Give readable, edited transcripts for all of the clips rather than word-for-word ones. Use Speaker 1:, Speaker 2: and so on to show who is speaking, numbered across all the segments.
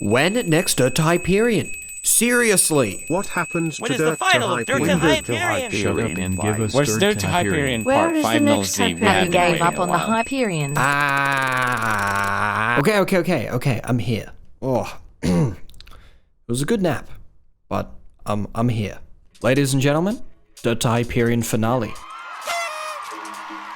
Speaker 1: When next dirt to Hyperion? Seriously?
Speaker 2: What happened to
Speaker 3: When is the
Speaker 2: Dirt
Speaker 3: final
Speaker 2: to
Speaker 3: of Dirt to
Speaker 2: Hyperion?
Speaker 3: Hyperion?
Speaker 4: Shut up and give us
Speaker 5: Where's
Speaker 4: Dirt to Hyperion?
Speaker 6: Where
Speaker 5: Part
Speaker 6: is
Speaker 5: 5
Speaker 6: the next
Speaker 5: Nullzee? We
Speaker 6: Hyperion?
Speaker 5: have
Speaker 6: You
Speaker 5: been
Speaker 6: gave
Speaker 5: waiting
Speaker 6: up
Speaker 5: a
Speaker 6: on the
Speaker 5: while.
Speaker 6: Hyperion.
Speaker 1: Okay, I'm here. Oh, it was a good nap, but I'm here. Ladies and gentlemen, Dirt to Hyperion finale.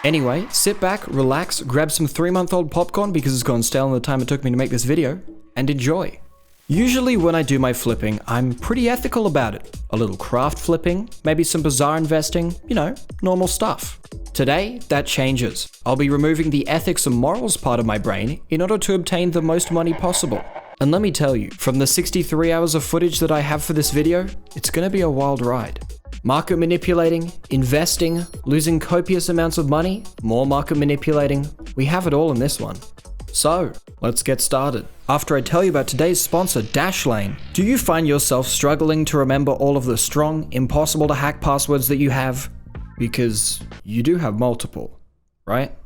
Speaker 1: Anyway, sit back, relax, grab some 3-month-old popcorn because it's gone stale in the time it took me to make this video, and enjoy. Usually when I do my flipping, I'm pretty ethical about it. A little craft flipping, maybe some bizarre investing, you know, normal stuff. Today, that changes. I'll be removing the ethics and morals part of my brain in order to obtain the most money possible. And let me tell you, from the 63 hours of footage that I have for this video, it's gonna be a wild ride. Market manipulating, investing, losing copious amounts of money, more market manipulating, we have it all in this one. So, let's get started. After I tell you about today's sponsor, Dashlane, do you find yourself struggling to remember all of the strong, impossible to hack passwords that you have? Because you do have multiple, right?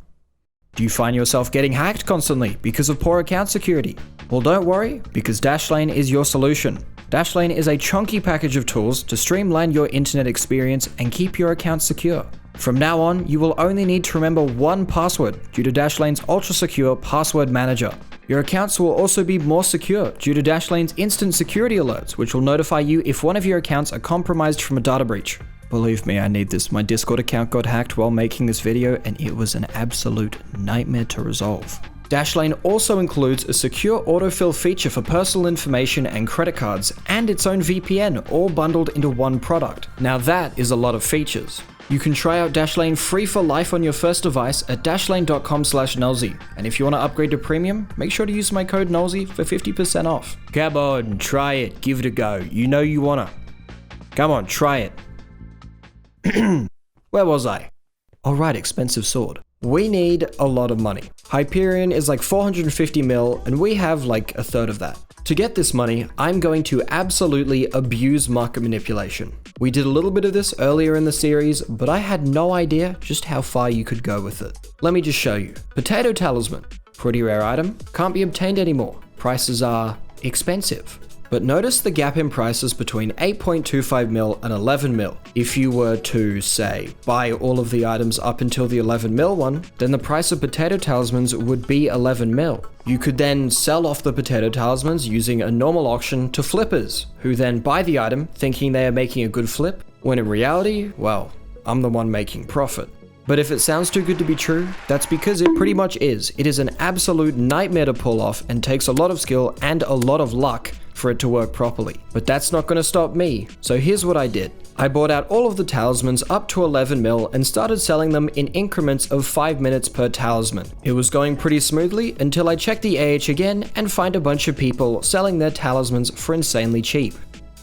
Speaker 1: Do you find yourself getting hacked constantly because of poor account security? Well, don't worry, because Dashlane is your solution. Dashlane is a chunky package of tools to streamline your internet experience and keep your account secure. From now on, you will only need to remember one password due to Dashlane's ultra-secure password manager. Your accounts will also be more secure due to Dashlane's instant security alerts, which will notify you if one of your accounts are compromised from a data breach. Believe me, I need this. My Discord account got hacked while making this video, and it was an absolute nightmare to resolve. Dashlane also includes a secure autofill feature for personal information and credit cards, and its own VPN, all bundled into one product. Now that is a lot of features. You can try out Dashlane free for life on your first device at dashlane.com/Nullzee. And if you want to upgrade to premium, make sure to use my code Nullzee for 50% off. Come on, try it, give it a go. You know you wanna. Come on, try it. Where was I? Alright, expensive sword. We need a lot of money. Hyperion is like 450 mil, and we have like a third of that. To get this money, I'm going to absolutely abuse market manipulation. We did a little bit of this earlier in the series, but I had no idea just how far you could go with it. Let me just show you. Potato Talisman. Pretty rare item. Can't be obtained anymore. Prices are expensive. But notice the gap in prices between 8.25 mil and 11 mil. If you were to, say, buy all of the items up until the 11 mil one, then the price of potato talismans would be 11 mil. You could then sell off the potato talismans using a normal auction to flippers, who then buy the item thinking they are making a good flip, when in reality, well, I'm the one making profit. But if it sounds too good to be true, that's because it pretty much is. It is an absolute nightmare to pull off and takes a lot of skill and a lot of luck for it to work properly. But that's not going to stop me. So here's what I did. I bought out all of the talismans up to 11 mil and started selling them in increments of 5 minutes per talisman. It was going pretty smoothly until I checked the AH again and find a bunch of people selling their talismans for insanely cheap.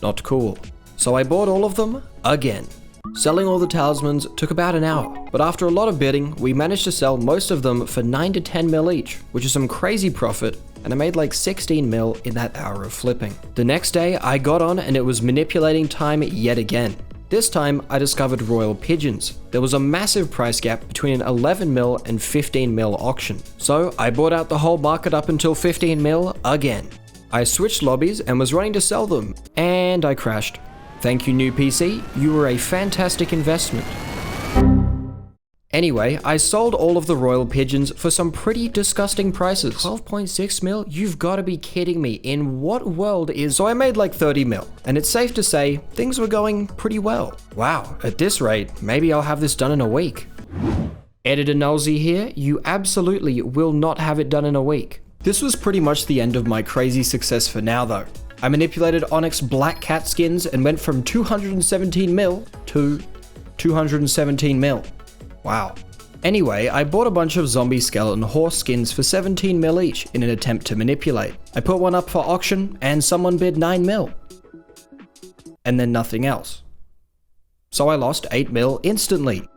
Speaker 1: Not cool. So I bought all of them again. Selling all the talismans took about an hour, but after a lot of bidding, we managed to sell most of them for 9 to 10 mil each, which is some crazy profit, and I made like 16 mil in that hour of flipping. The next day, I got on and it was manipulating time yet again. This time, I discovered royal pigeons. There was a massive price gap between an 11 mil and 15 mil auction. So I bought out the whole market up until 15 mil again. I switched lobbies and was running to sell them, and I crashed. Thank you, new PC, you were a fantastic investment. Anyway, I sold all of the royal pigeons for some pretty disgusting prices. 12.6 mil? You've got to be kidding me. In what world is... So I made like 30 mil, and it's safe to say things were going pretty well. Wow, at this rate, maybe I'll have this done in a week. Editor Nullzee here, you absolutely will not have it done in a week. This was pretty much the end of my crazy success for now though. I manipulated Onyx Black Cat skins and went from 217 mil to 217 mil. Wow. Anyway, I bought a bunch of zombie skeleton horse skins for 17 mil each in an attempt to manipulate. I put one up for auction and someone bid 9 mil. And then nothing else. So I lost 8 mil instantly.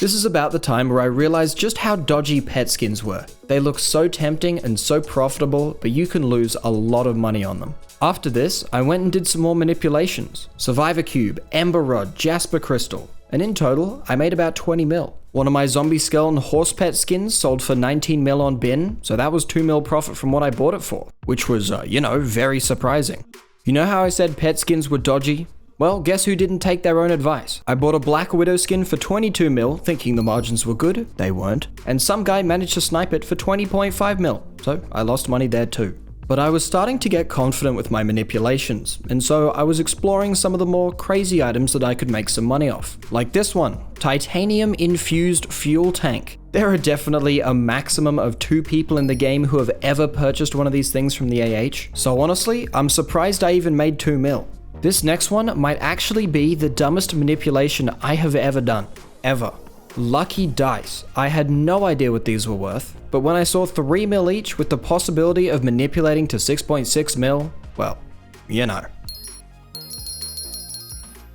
Speaker 1: This is about the time where I realized just how dodgy pet skins were. They look so tempting and so profitable, but you can lose a lot of money on them. After this, I went and did some more manipulations. Survivor Cube, Ember Rod, Jasper Crystal, and in total, I made about 20 mil. One of my zombie skeleton horse pet skins sold for 19 mil on bin, so that was 2 mil profit from what I bought it for, which was, very surprising. You know how I said pet skins were dodgy? Well, guess who didn't take their own advice? I bought a Black Widow skin for 22 mil, thinking the margins were good. They weren't. And some guy managed to snipe it for 20.5 mil, so I lost money there too. But I was starting to get confident with my manipulations, and so I was exploring some of the more crazy items that I could make some money off. Like this one, Titanium Infused Fuel Tank. There are definitely a maximum of 2 people in the game who have ever purchased one of these things from the AH, so honestly, I'm surprised I even made 2 mil. This next one might actually be the dumbest manipulation I have ever done. Ever. Lucky dice. I had no idea what these were worth, but when I saw 3 mil each with the possibility of manipulating to 6.6 mil, well, you know.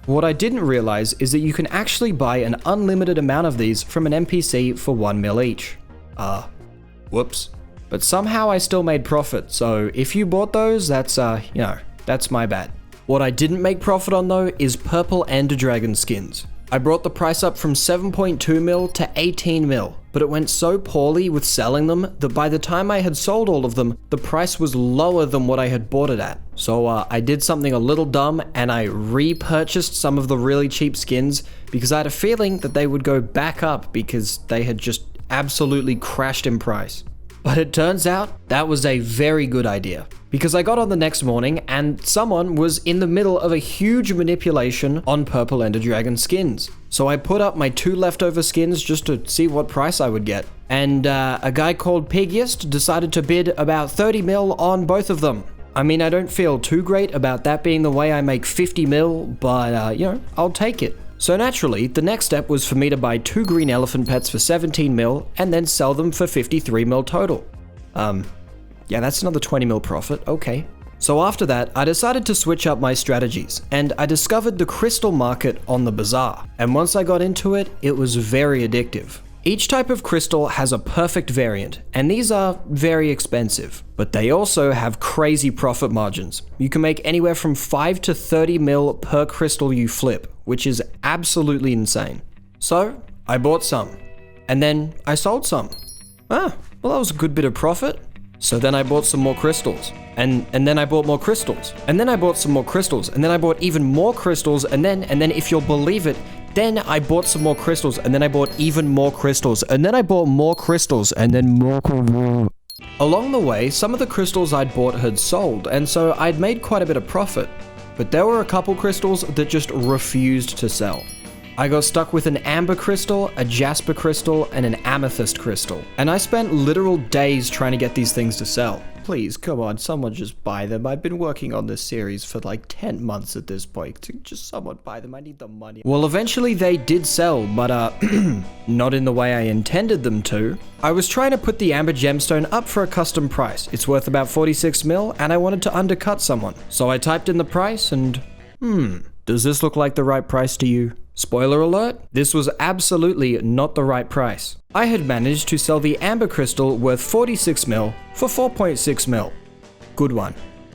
Speaker 1: What I didn't realize is that you can actually buy an unlimited amount of these from an NPC for 1 mil each. Whoops. But somehow I still made profit, so if you bought those, that's my bad. What I didn't make profit on though is purple Ender Dragon skins. I brought the price up from 7.2 mil to 18 mil, but it went so poorly with selling them that by the time I had sold all of them, the price was lower than what I had bought it at. So I did something a little dumb and I repurchased some of the really cheap skins because I had a feeling that they would go back up because they had just absolutely crashed in price. But it turns out that was a very good idea, because I got on the next morning and someone was in the middle of a huge manipulation on purple Ender Dragon skins. So I put up my 2 leftover skins just to see what price I would get. And a guy called Piggiest decided to bid about 30 mil on both of them. I mean, I don't feel too great about that being the way I make 50 mil, but I'll take it. So naturally, the next step was for me to buy 2 green elephant pets for 17 mil and then sell them for 53 mil total. Yeah, that's another 20 mil profit, okay. So after that, I decided to switch up my strategies, and I discovered the crystal market on the bazaar. And once I got into it, it was very addictive. Each type of crystal has a perfect variant, and these are very expensive, but they also have crazy profit margins. You can make anywhere from 5 to 30 mil per crystal you flip, which is absolutely insane. So I bought some, and then I sold some. Well, that was a good bit of profit. So then I bought some more crystals, and then I bought more crystals, and then I bought some more crystals, and then I bought even more crystals, and then if you'll believe it, then I bought some more crystals, and then I bought even more crystals, and then I bought more crystals, and then more. Along the way, some of the crystals I'd bought had sold, and so I'd made quite a bit of profit, but there were a couple crystals that just refused to sell. I got stuck with an amber crystal, a jasper crystal, and an amethyst crystal. And I spent literal days trying to get these things to sell. Please, come on, someone just buy them. I've been working on this series for like 10 months at this point. Just someone buy them, I need the money. Well, eventually they did sell, but not in the way I intended them to. I was trying to put the amber gemstone up for a custom price. It's worth about 46 mil, and I wanted to undercut someone. So I typed in the price and, does this look like the right price to you? Spoiler alert, this was absolutely not the right price. I had managed to sell the amber crystal worth 46 mil for 4.6 mil. Good one.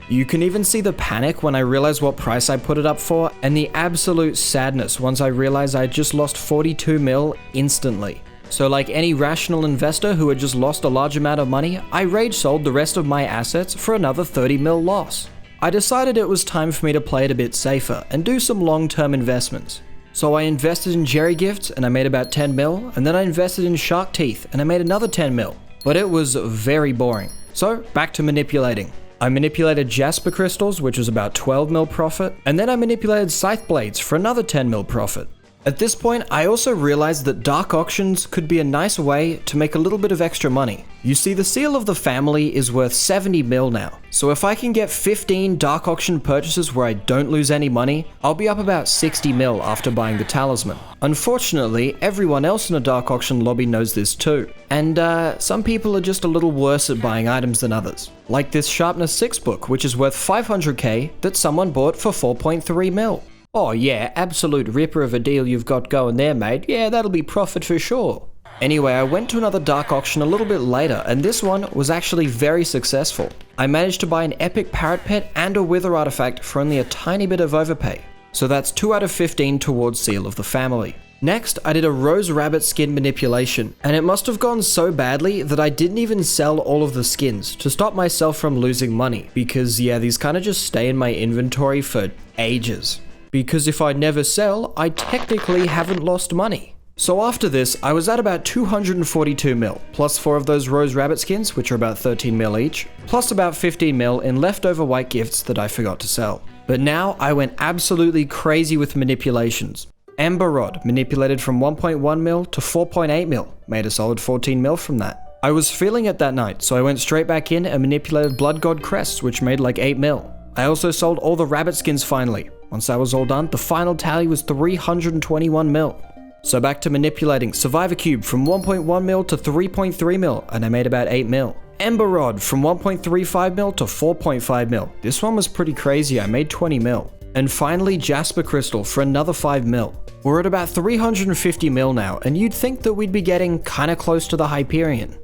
Speaker 1: You can even see the panic when I realized what price I put it up for, and the absolute sadness once I realized I just lost 42 mil instantly. So like any rational investor who had just lost a large amount of money, I rage sold the rest of my assets for another 30 mil loss. I decided it was time for me to play it a bit safer and do some long-term investments. So I invested in Jerry Gifts and I made about 10 mil, and then I invested in Shark Teeth and I made another 10 mil. But it was very boring. So back to manipulating. I manipulated Jasper Crystals, which was about 12 mil profit, and then I manipulated Scythe Blades for another 10 mil profit. At this point, I also realized that dark auctions could be a nice way to make a little bit of extra money. You see, the Seal of the Family is worth 70 mil now, so if I can get 15 dark auction purchases where I don't lose any money, I'll be up about 60 mil after buying the Talisman. Unfortunately, everyone else in a dark auction lobby knows this too, and some people are just a little worse at buying items than others. Like this Sharpness 6 book, which is worth 500k that someone bought for 4.3 mil. Oh yeah, absolute ripper of a deal you've got going there, mate. Yeah, that'll be profit for sure. Anyway, I went to another dark auction a little bit later, and this one was actually very successful. I managed to buy an epic parrot pet and a wither artifact for only a tiny bit of overpay. So that's 2 out of 15 towards Seal of the Family. Next, I did a rose rabbit skin manipulation, and it must have gone so badly that I didn't even sell all of the skins to stop myself from losing money, because yeah, these kind of just stay in my inventory for ages. Because if I never sell, I technically haven't lost money. So after this, I was at about 242 mil, plus 4 of those rose rabbit skins, which are about 13 mil each, plus about 15 mil in leftover white gifts that I forgot to sell. But now I went absolutely crazy with manipulations. Ember Rod manipulated from 1.1 mil to 4.8 mil, made a solid 14 mil from that. I was feeling it that night, so I went straight back in and manipulated Blood God crests, which made like 8 mil. I also sold all the rabbit skins finally. Once that was all done, the final tally was 321 mil. So back to manipulating Survivor Cube from 1.1 mil to 3.3 mil, and I made about 8 mil. Ember Rod from 1.35 mil to 4.5 mil. This one was pretty crazy, I made 20 mil. And finally Jasper Crystal for another 5 mil. We're at about 350 mil now, and you'd think that we'd be getting kinda close to the Hyperion.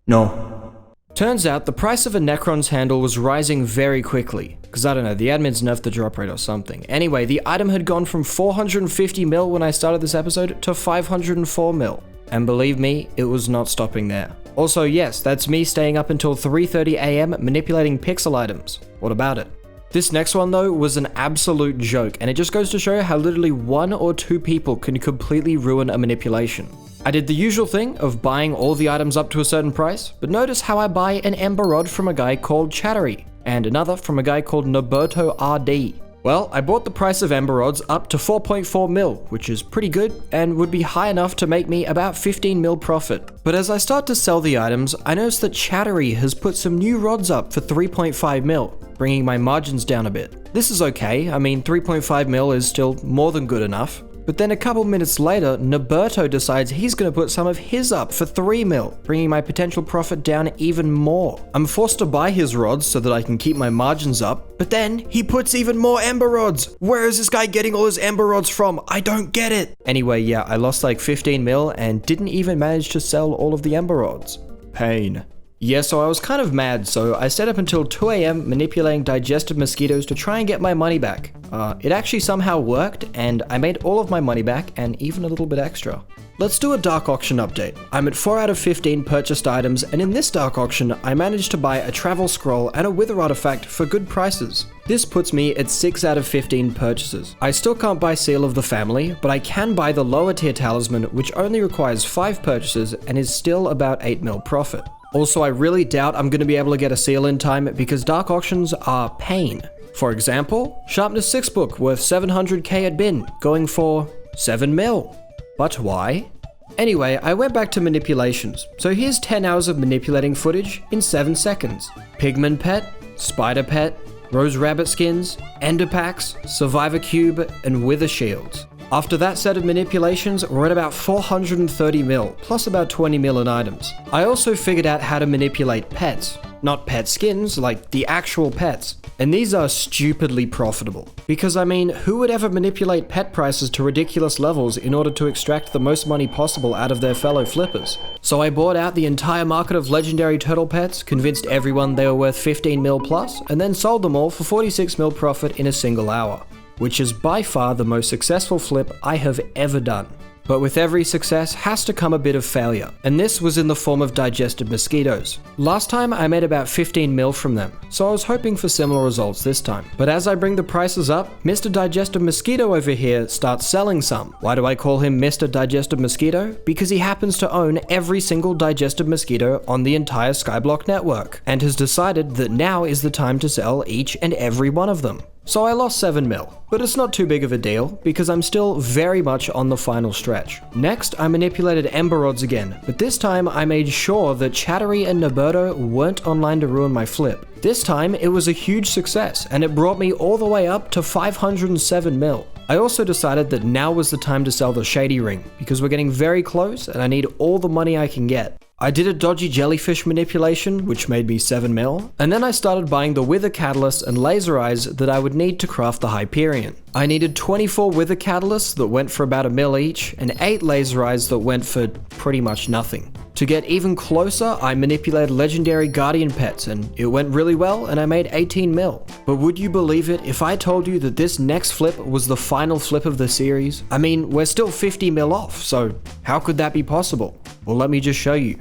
Speaker 1: No. Turns out the price of a Necron's handle was rising very quickly, because I don't know, the admins nerfed the drop rate or something. Anyway, the item had gone from 450 mil when I started this episode to 504 mil. And believe me, it was not stopping there. Also, yes, that's me staying up until 3:30 AM manipulating pixel items. What about it? This next one though was an absolute joke, and it just goes to show how literally 1 or 2 people can completely ruin a manipulation. I did the usual thing of buying all the items up to a certain price, but notice how I buy an Ember Rod from a guy called Chattery, and another from a guy called Noberto RD. Well, I bought the price of Ember Rods up to 4.4 mil, which is pretty good, and would be high enough to make me about 15 mil profit. But as I start to sell the items, I notice that Chattery has put some new rods up for 3.5 mil, bringing my margins down a bit. This is okay, I mean 3.5 mil is still more than good enough. But then a couple minutes later, Noberto decides he's going to put some of his up for 3 mil, bringing my potential profit down even more. I'm forced to buy his rods so that I can keep my margins up, but then he puts even more Ember Rods. Where is this guy getting all his Ember Rods from? I don't get it. Anyway, yeah, I lost like 15 mil and didn't even manage to sell all of the Ember Rods. Pain. Yeah, so I was kind of mad, so I stayed up until 2 AM manipulating digested mosquitoes to try and get my money back. It actually somehow worked, and I made all of my money back, and even a little bit extra. Let's do a dark auction update. I'm at 4 out of 15 purchased items, and in this dark auction, I managed to buy a travel scroll and a wither artifact for good prices. This puts me at 6 out of 15 purchases. I still can't buy Seal of the Family, but I can buy the lower tier Talisman, which only requires 5 purchases and is still about 8 mil profit. Also, I really doubt I'm going to be able to get a seal in time because dark auctions are pain. For example, Sharpness 6 book worth 700k at bin, going for 7 mil. But why? Anyway, I went back to manipulations, so here's 10 hours of manipulating footage in 7 seconds. Pigman Pet, Spider Pet, Rose Rabbit skins, Ender Packs, Survivor Cube, and Wither Shields. After that set of manipulations, we're at about 430 mil, plus about 20 mil in items. I also figured out how to manipulate pets. Not pet skins, like the actual pets. And these are stupidly profitable. Because I mean, who would ever manipulate pet prices to ridiculous levels in order to extract the most money possible out of their fellow flippers? So I bought out the entire market of legendary turtle pets, convinced everyone they were worth 15 mil plus, and then sold them all for 46 mil profit in a single hour. Which is by far the most successful flip I have ever done. But with every success has to come a bit of failure, and this was in the form of digested mosquitoes. Last time I made about 15 mil from them, so I was hoping for similar results this time. But as I bring the prices up, Mr. Digested Mosquito over here starts selling some. Why do I call him Mr. Digested Mosquito? Because he happens to own every single digested mosquito on the entire Skyblock network, and has decided that now is the time to sell each and every one of them. So I lost 7 mil, but it's not too big of a deal because I'm still very much on the final stretch. Next, I manipulated Ember Rods again, but this time I made sure that Chattery and Noberto weren't online to ruin my flip. This time, it was a huge success, and it brought me all the way up to 507 mil. I also decided that now was the time to sell the Shady Ring, because we're getting very close and I need all the money I can get. I did a dodgy jellyfish manipulation, which made me 7 mil, and then I started buying the Wither Catalyst and Laser Eyes that I would need to craft the Hyperion. I needed 24 Wither Catalysts that went for about $1 mil each, and 8 Laser Eyes that went for pretty much nothing. To get even closer, I manipulated legendary Guardian Pets, and it went really well, and I made 18 mil. But would you believe it if I told you that this next flip was the final flip of the series? I mean, we're still 50 mil off, so how could that be possible? Well, let me just show you.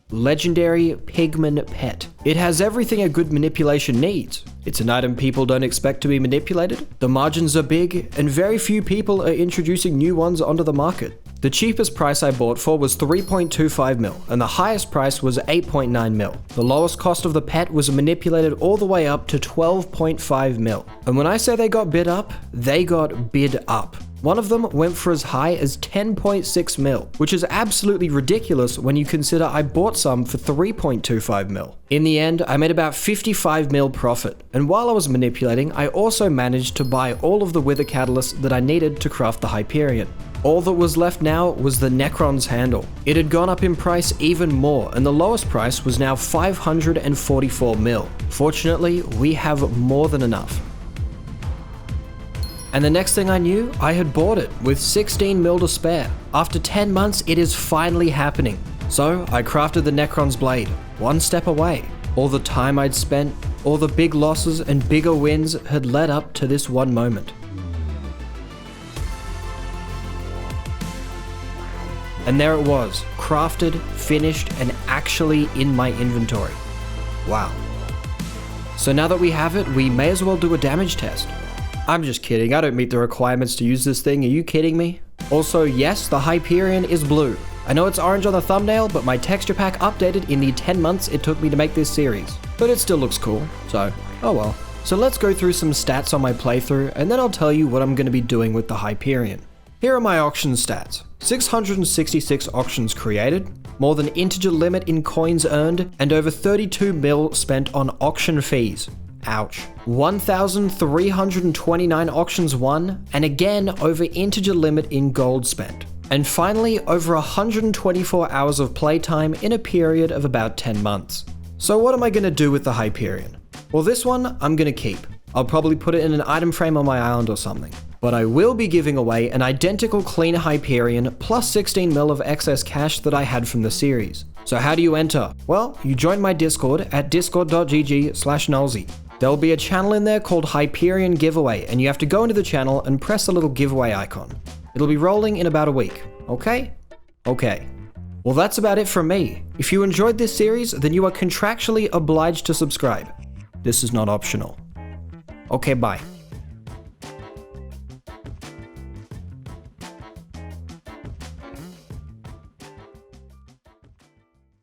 Speaker 1: Legendary Pigman Pet. It has everything a good manipulation needs. It's an item people don't expect to be manipulated, the margins are big, and very few people are introducing new ones onto the market. The cheapest price I bought for was 3.25 mil, and the highest price was 8.9 mil. The lowest cost of the pet was manipulated all the way up to 12.5 mil. And when I say they got bid up, they got bid up. One of them went for as high as 10.6 mil, which is absolutely ridiculous when you consider I bought some for 3.25 mil. In the end, I made about 55 mil profit, and while I was manipulating, I also managed to buy all of the Wither Catalysts that I needed to craft the Hyperion. All that was left now was the Necron's handle. It had gone up in price even more, and the lowest price was now 544 mil. Fortunately, we have more than enough. And the next thing I knew, I had bought it with 16 mil to spare. After 10 months, it is finally happening. So I crafted the Necron's blade, one step away. All the time I'd spent, all the big losses and bigger wins had led up to this one moment. And there it was, crafted, finished, and actually in my inventory. Wow. So now that we have it, we may as well do a damage test. I'm just kidding, I don't meet the requirements to use this thing, are you kidding me? Also, yes, the Hyperion is blue. I know it's orange on the thumbnail, but my texture pack updated in the 10 months it took me to make this series. But it still looks cool, so, oh well. So let's go through some stats on my playthrough, and then I'll tell you what I'm going to be doing with the Hyperion. Here are my auction stats. 666 auctions created, more than integer limit in coins earned, and over 32 mil spent on auction fees. Ouch. 1,329 auctions won, and again over integer limit in gold spent. And finally, over 124 hours of playtime in a period of about 10 months. So what am I going to do with the Hyperion? Well, this one I'm going to keep. I'll probably put it in an item frame on my island or something. But I will be giving away an identical clean Hyperion plus 16 mil of excess cash that I had from the series. So how do you enter? Well, you join my Discord at discord.gg/Nullzee. There'll be a channel in there called Hyperion Giveaway, and you have to go into the channel and press the little giveaway icon. It'll be rolling in about a week, okay? Okay. Well, that's about it from me. If you enjoyed this series, then you are contractually obliged to subscribe. This is not optional. Okay, bye.